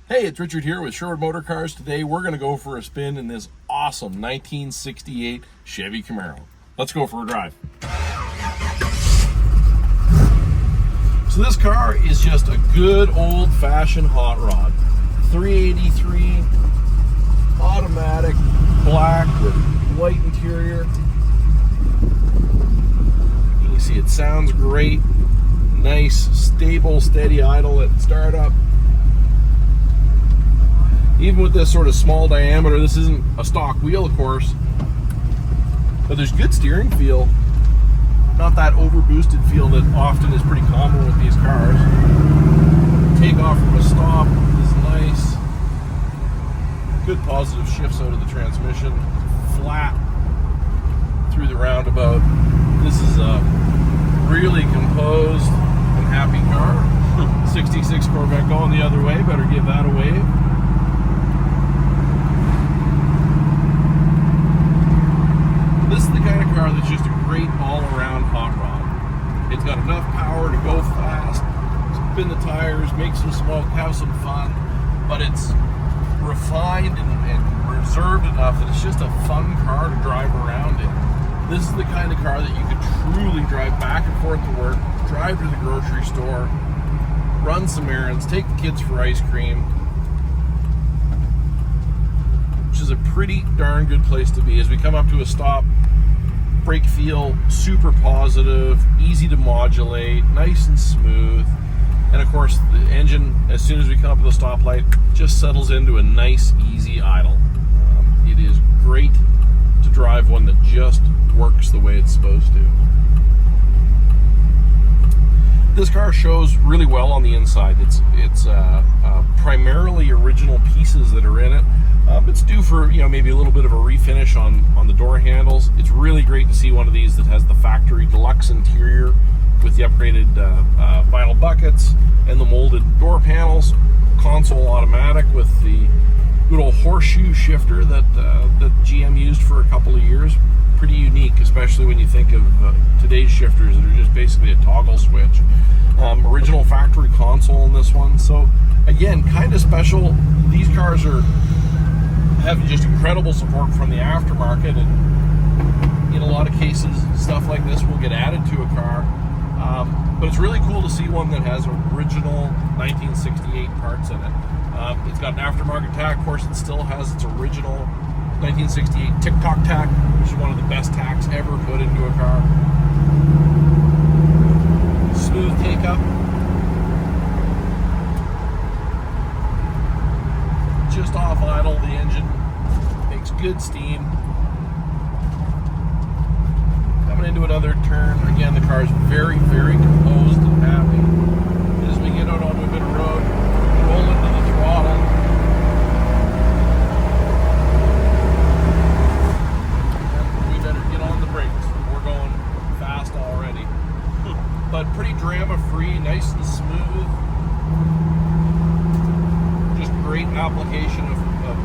Hey, it's Richard here with Sherwood Motor Cars. Today we're going to go for a spin in this awesome 1968 Chevy Camaro. Let's go for a drive. So this car is just a good old-fashioned hot rod. 383 automatic, black with white interior. You can see it sounds great. Nice, stable, steady idle at startup. Even with this sort of small diameter, this isn't a stock wheel, of course, but there's good steering feel. Not that over-boosted feel that often is pretty common with these cars. Takeoff from a stop is nice. Good positive shifts out of the transmission. Flat through the roundabout. This is a really composed and happy car. 66 Corvette going the other way, better give that a wave. This is the kind of car that's just a great all-around hot rod. It's got enough power to go fast, spin the tires, make some smoke, have some fun, but it's refined and reserved enough that it's just a fun car to drive around in. This is the kind of car that you could truly drive back and forth to work, drive to the grocery store, run some errands, take the kids for ice cream, which is a pretty darn good place to be. As we come up to a stop, brake feel super positive, easy to modulate, nice and smooth. And of course, the engine, as soon as we come up to the stoplight, just settles into a nice, easy idle. It is great to drive one that just works the way it's supposed to. This car shows really well on the inside. It's primarily original pieces that are in it. It's due for maybe a little bit of a refinish on the door handles. It's really great to see one of these that has the factory deluxe interior with the upgraded vinyl buckets and the molded door panels. Console automatic with the good old horseshoe shifter that GM used for a couple of years. Pretty unique, especially when you think of today's shifters that are just basically a toggle switch. Original factory console in this one. So again, kind of special. These cars have just incredible support from the aftermarket, and in a lot of cases stuff like this will get added to a car, but it's really cool to see one that has original 1968 parts in it. It's got an aftermarket tack. Of course, it still has its original 1968 TikTok tack, which is one of the best tacks ever put into a car. Smooth take up, just off idle, the engine makes good steam. Coming into another turn, again the car is very, very composed and happy. As we get out onto a bit of road, roll into the throttle. And we better get on the brakes. We're going fast already. But pretty drama-free, nice and smooth. Great application of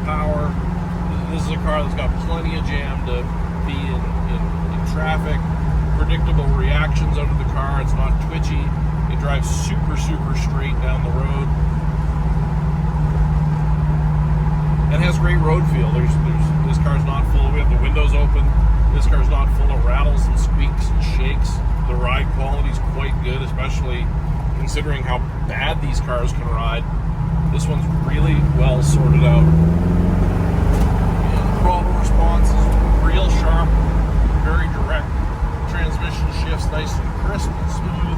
power. This is a car that's got plenty of jam to be in traffic. Predictable reactions out of the car. It's not twitchy. It drives super, super straight down the road. And has great road feel. This car's not full. We have the windows open. This car's not full of rattles and squeaks and shakes. The ride quality is quite good, especially considering how bad these cars can ride. This one's really well sorted out. And throttle response is real sharp, very direct. Transmission shifts nice and crisp and smooth.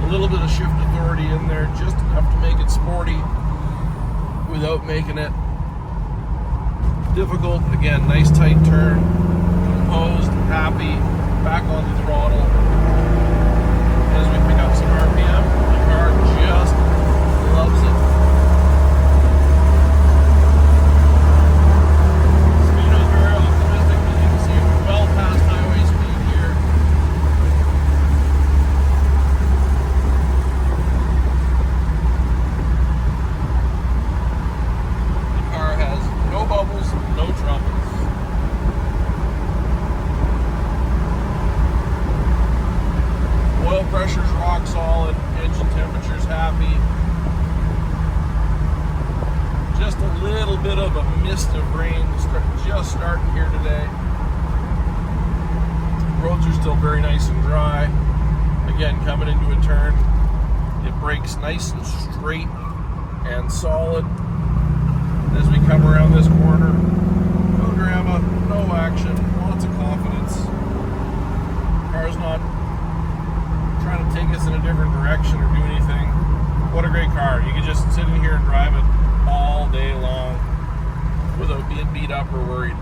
A little bit of shift authority in there, just enough to make it sporty without making it difficult. Again, nice tight turn, composed, happy, back on the throttle. As we pick up some RPM, the car just loves it. No troubles. little bit of a mist of rain just starting here today. Roads are still very nice and dry. Again, coming into a turn, it brakes nice and straight and solid. As we come around this corner, no drama, no action, lots of confidence. Car's not trying to take us in a different direction or do anything. What a great car. You can just sit in here and drive it all day long without being beat up or worried.